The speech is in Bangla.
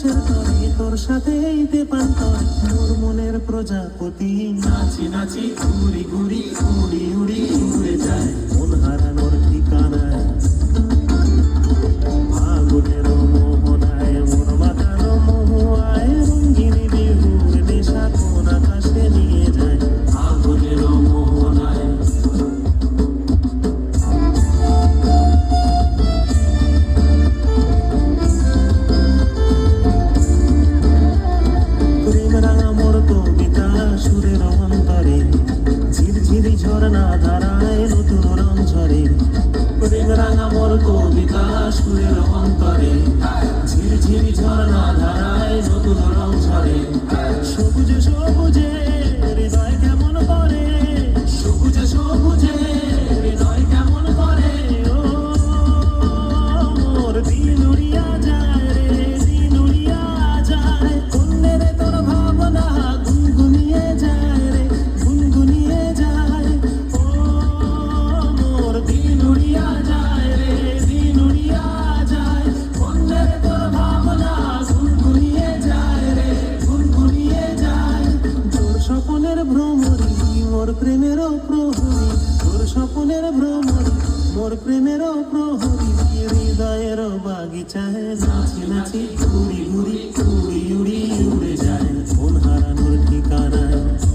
দেশের তরে তোর সাথে এইতে পান্তর মোর মনের প্রজাপতি নাচি নাচি ঘুরি ঘুরি উড়ি উড়ি উড়ে যায় মন হারানোর ঠিকানায় ফাগুনের মোহনায় মন মাতানো মোহায় রঙ্গিনী বিহুর নেশা কোন আকাশে নিয়ে যায় ফাগুনের মোহনায় সুরের অন্তরে ঝিরঝিরি ঝরনা ধারায় নতুন রং ঝরে প্রেম রাঙা মোর কবিতা সুরের অন্তরে ঝিরঝিরি ঝরনা ধারায় নতুন রং ঝরে সবুজে সবুজে হৃদয় কেমন করে সবুজে সবুজে হৃদয় কেমন করে ও মোর দিন উড়িয়া যায় রে দিন উড়িয়া যায় কন্যের তোর ভাবনা গুনগুনিয়ে যায় রে গুনগুনিয়ে যায় ও মোর দিন উড়িয়া যায় রে দিন উড়িয়া যায় কন্যের তোর ভাবনা গুনগুনিয়ে যায় রে গুনগুনিয়ে যায় তোর স্বপ্নের ভ্রমরি মোর প্রেমেরও প্রহরী তোর স্বপ্নের ভ্রমরি মোর প্রেমেরও প্রহরী হৃদয়ের বাগিচায় নাচি নাচি ঘুরি ঘুরি উড়ি উড়ি উড়ে যায় মন হারানোর ঠিকানায়